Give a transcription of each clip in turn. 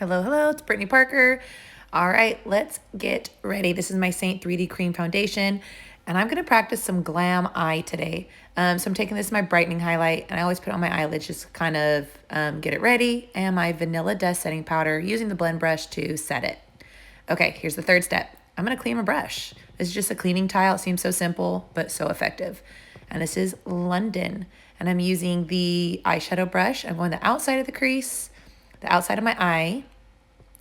Hello, hello, it's Brittany Parker. All right, let's get ready. This is my Seint 3D Cream Foundation, and I'm gonna practice some Glam Eye today. So I'm taking this my Brightening Highlight, and I always put it on my eyelids just to kind of get it ready, and my Vanilla Dust Setting Powder using the blend brush to set it. Okay, here's the third step. I'm gonna clean my brush. This is just a cleaning tile. It seems so simple, but so effective. And this is London, and I'm using the eyeshadow brush. I'm going the outside of the crease, the outside of my eye,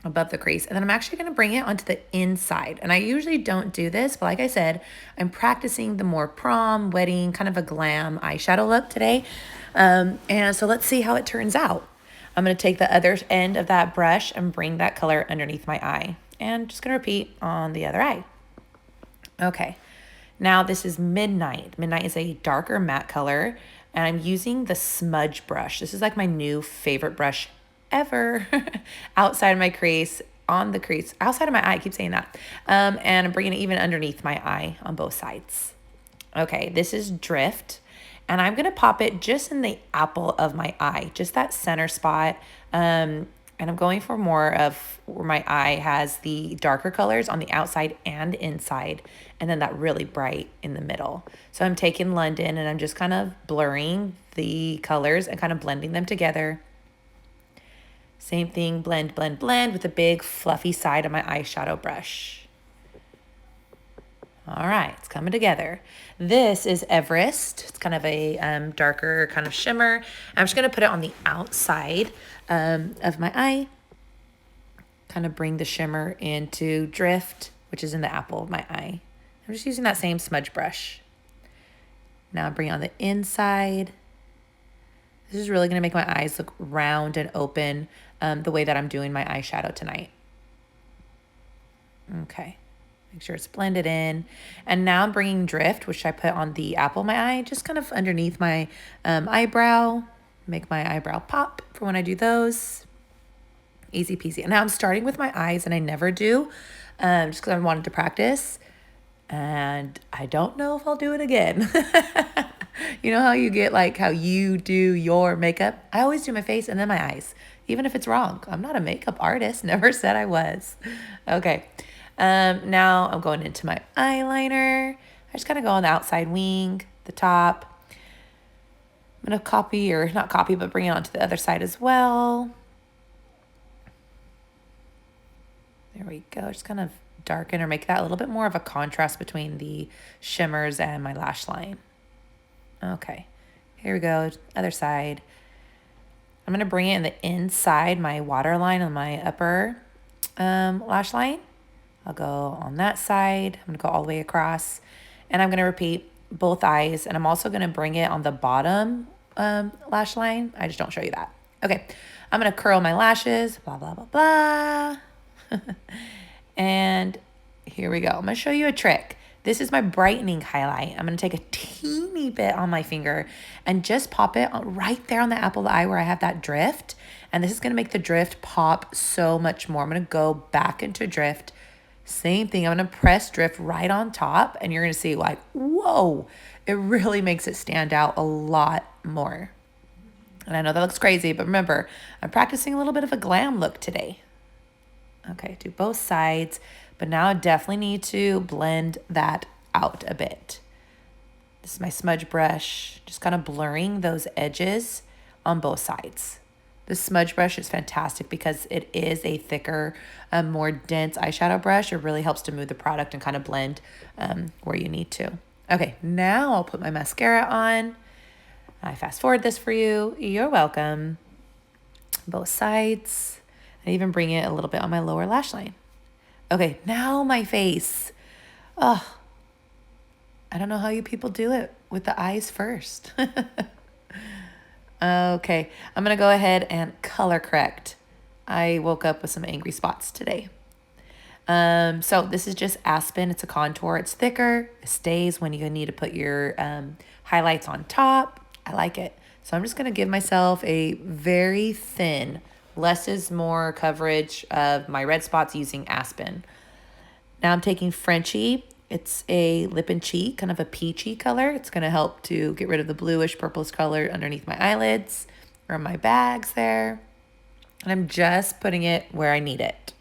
above the crease, and then I'm actually going to bring it onto the inside. And I usually don't do this, but like I said, I'm practicing the more prom, wedding, kind of a glam eyeshadow look today. And so let's see how it turns out. I'm going to take the other end of that brush and bring that color underneath my eye. And just going to repeat on the other eye. Okay, now this is Midnight. Midnight is a darker matte color, and I'm using the smudge brush. This is like my new favorite brush ever. Outside of my crease, on the crease, outside of my eye, I keep saying that. And I'm bringing it even underneath my eye on both sides. Okay, this is Drift, and I'm gonna pop it just in the apple of my eye, just that center spot. And I'm going for more of where my eye has the darker colors on the outside and inside, and then that really bright in the middle. So I'm taking London and I'm just kind of blurring the colors and kind of blending them together. Same thing, blend, blend, blend with the big fluffy side of my eyeshadow brush. All right, it's coming together. This is Everest. It's kind of a darker kind of shimmer. I'm just gonna put it on the outside of my eye. Kind of bring the shimmer into Drift, which is in the apple of my eye. I'm just using that same smudge brush. Now bring it on the inside. This is really gonna make my eyes look round and open the way that I'm doing my eyeshadow tonight. Okay, make sure it's blended in. And now I'm bringing Drift, which I put on the apple of my eye, just kind of underneath my eyebrow. Make my eyebrow pop for when I do those. Easy peasy. And now I'm starting with my eyes, and I never do, just because I wanted to practice. And I don't know if I'll do it again. You know how you get like how you do your makeup? I always do my face and then my eyes, even if it's wrong. I'm not a makeup artist, never said I was. Okay, now I'm going into my eyeliner. I just kind of go on the outside wing, the top. I'm gonna copy, or not copy, but bring it onto the other side as well. There we go, just kind of darken or make that a little bit more of a contrast between the shimmers and my lash line. Okay, here we go, other side. I'm gonna bring it in the inside, my waterline on my upper lash line. I'll go on that side. I'm gonna go all the way across, and I'm gonna repeat both eyes, and I'm also gonna bring it on the bottom lash line. I just don't show you that. Okay, I'm gonna curl my lashes, blah, blah, blah, blah. And here we go. I'm gonna show you a trick. This is my brightening highlight. I'm gonna take a teeny bit on my finger and just pop it right there on the apple of the eye where I have that drift. And this is gonna make the drift pop so much more. I'm gonna go back into Drift. Same thing, I'm gonna press Drift right on top, and you're gonna see like, whoa, it really makes it stand out a lot more. And I know that looks crazy, but remember, I'm practicing a little bit of a glam look today. Okay, do both sides, but now I definitely need to blend that out a bit. This is my smudge brush, just kind of blurring those edges on both sides. The smudge brush is fantastic because it is a thicker, more dense eyeshadow brush. It really helps to move the product and kind of blend where you need to. Okay, now I'll put my mascara on. I fast forward this for you. You're welcome. Both sides. I even bring it a little bit on my lower lash line. Okay, now my face. Oh, I don't know how you people do it with the eyes first. Okay, I'm gonna go ahead and color correct. I woke up with some angry spots today. So this is just Aspen. It's a contour. It's thicker. It stays when you need to put your highlights on top. I like it. So I'm just gonna give myself a very thin, less is more coverage of my red spots using Aspen. Now I'm taking Frenchie. It's a lip and cheek, kind of a peachy color. It's gonna help to get rid of the bluish purplish color underneath my eyelids or my bags there. And I'm just putting it where I need it.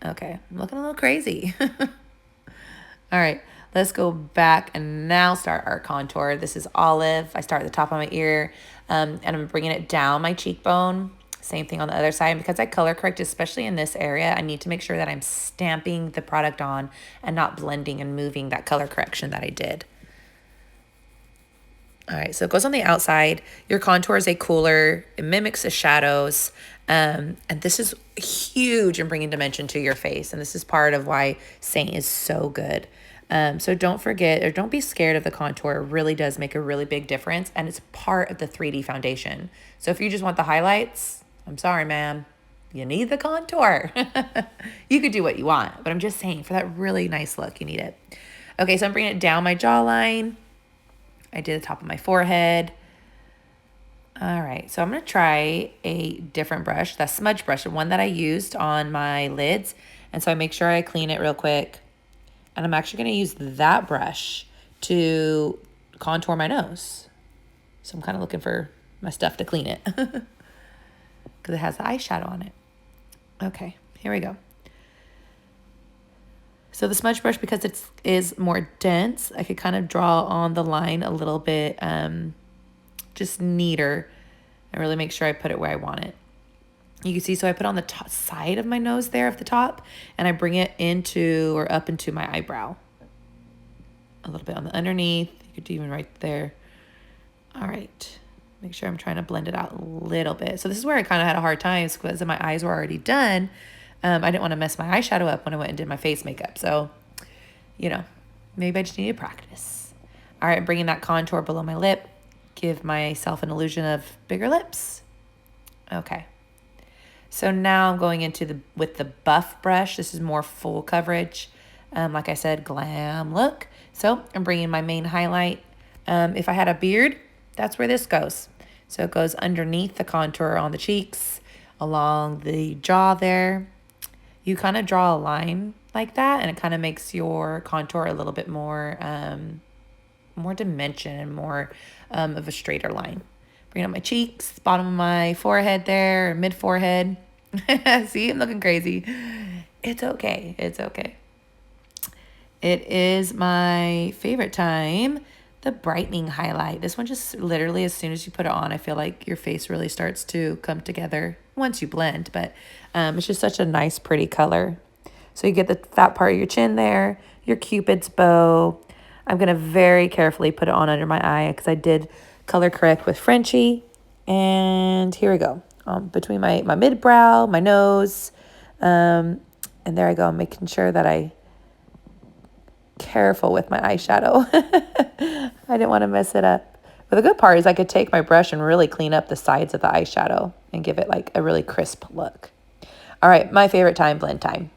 Okay, I'm looking a little crazy. All right, let's go back and now start our contour. This is Olive. I start at the top of my ear, and I'm bringing it down my cheekbone. Same thing on the other side. Because I color correct, especially in this area, I need to make sure that I'm stamping the product on and not blending and moving that color correction that I did. All right, so it goes on the outside. Your contour is a cooler. It mimics the shadows. And this is huge in bringing dimension to your face. And this is part of why Seint is so good. So don't forget, or don't be scared of the contour. It really does make a really big difference. And it's part of the 3D foundation. So if you just want the highlights, I'm sorry, ma'am. You need the contour. You could do what you want. But I'm just saying, for that really nice look, you need it. Okay, so I'm bringing it down my jawline. I did the top of my forehead. All right, so I'm gonna try a different brush, that smudge brush, the one that I used on my lids. And so I make sure I clean it real quick. And I'm actually gonna use that brush to contour my nose. So I'm kind of looking for my stuff to clean it because it has the eyeshadow on it. Okay, here we go. So the smudge brush, because it is more dense, I could kind of draw on the line a little bit just neater and really make sure I put it where I want it. You can see, so I put on the top side of my nose there at the top, and I bring it into or up into my eyebrow. A little bit on the underneath. You could do even right there. All right. Make sure I'm trying to blend it out a little bit. So this is where I kind of had a hard time because my eyes were already done. I didn't want to mess my eyeshadow up when I went and did my face makeup. So, you know, maybe I just need to practice. All right, bringing that contour below my lip. Give myself an illusion of bigger lips. Okay. So now I'm going into with the buff brush. This is more full coverage. Like I said, glam look. So I'm bringing my main highlight. If I had a beard, that's where this goes. So it goes underneath the contour on the cheeks, along the jaw there. You kind of draw a line like that, and it kind of makes your contour a little bit more, more dimension and more of a straighter line. Bring up my cheeks, bottom of my forehead there, mid forehead. See, I'm looking crazy. It's okay. It's okay. It is my favorite time, the brightening highlight. This one just literally, as soon as you put it on, I feel like your face really starts to come together once you blend, but it's just such a nice, pretty color. So you get the fat part of your chin there, your Cupid's bow. I'm going to very carefully put it on under my eye because I did color correct with Frenchie. And here we go. Between my mid-brow, my nose. And there I go. I'm making sure that I careful with my eyeshadow. I didn't want to mess it up. But the good part is I could take my brush and really clean up the sides of the eyeshadow and give it like a really crisp look. All right, my favorite time, blend time.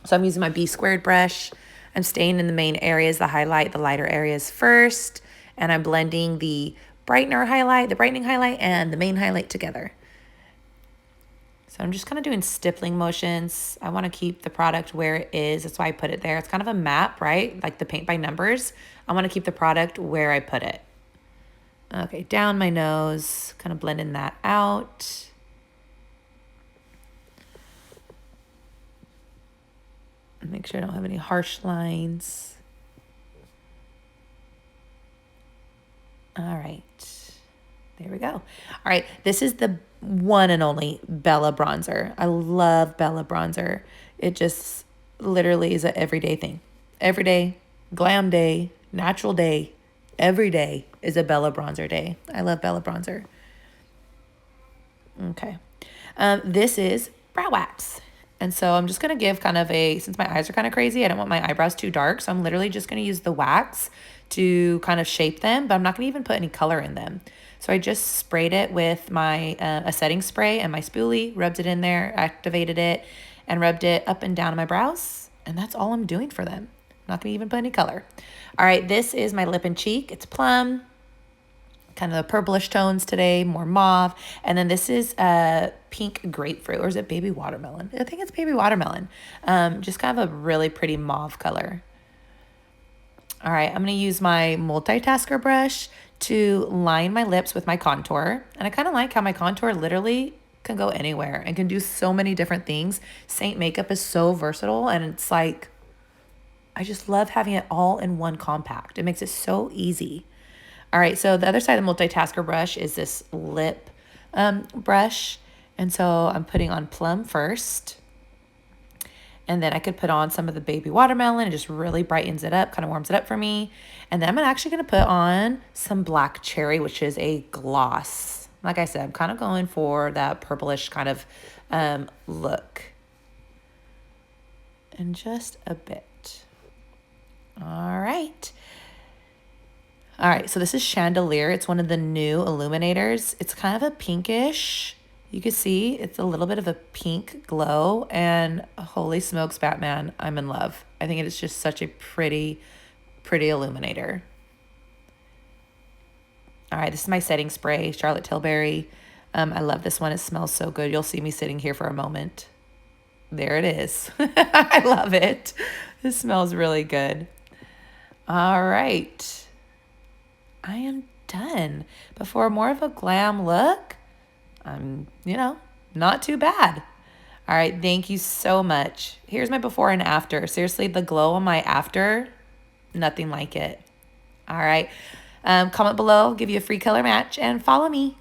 So I'm using my B² brush. I'm staying in the main areas, the highlight, the lighter areas first. And I'm blending the brightening highlight, and the main highlight together. So I'm just kind of doing stippling motions. I want to keep the product where it is. That's why I put it there. It's kind of a map, right? Like the paint by numbers. I want to keep the product where I put it. Okay, down my nose, kind of blending that out. Make sure I don't have any harsh lines. All right, there we go. All right, this is the one and only Bella bronzer. I love Bella bronzer. It just literally is an everyday thing. Every day, glam day, natural day, every day is a Bella bronzer day. I love Bella bronzer. Okay, this is brow wax. And so I'm just going to give kind of since my eyes are kind of crazy, I don't want my eyebrows too dark. So I'm literally just going to use the wax to kind of shape them, but I'm not going to even put any color in them. So I just sprayed it with my a setting spray and my spoolie, rubbed it in there, activated it, and rubbed it up and down my brows. And that's all I'm doing for them. I'm not going to even put any color. All right, this is my lip and cheek. It's Plum. Kind of the purplish tones today, more mauve. And then this is pink grapefruit, or is it baby watermelon? I think it's baby watermelon. Just kind of a really pretty mauve color. All right, I'm going to use my multitasker brush to line my lips with my contour. And I kind of like how my contour literally can go anywhere and can do so many different things. Seint makeup is so versatile, and it's like, I just love having it all in one compact. It makes it so easy. All right, so the other side of the multitasker brush is this lip brush. And so I'm putting on Plum first. And then I could put on some of the baby watermelon. It just really brightens it up, kind of warms it up for me. And then I'm actually going to put on some black cherry, which is a gloss. Like I said, I'm kind of going for that purplish kind of look. And just a bit. All right. All right, so this is Chandelier. It's one of the new illuminators. It's kind of a pinkish. You can see it's a little bit of a pink glow, and holy smokes, Batman, I'm in love. I think it is just such a pretty, pretty illuminator. All right, this is my setting spray, Charlotte Tilbury. I love this one. It smells so good. You'll see me sitting here for a moment. There it is. I love it. It smells really good. All right. I am done. But for more of a glam look, I'm, not too bad. All right, thank you so much. Here's my before and after. Seriously, the glow on my after, nothing like it. All right, comment below, give you a free color match, and follow me.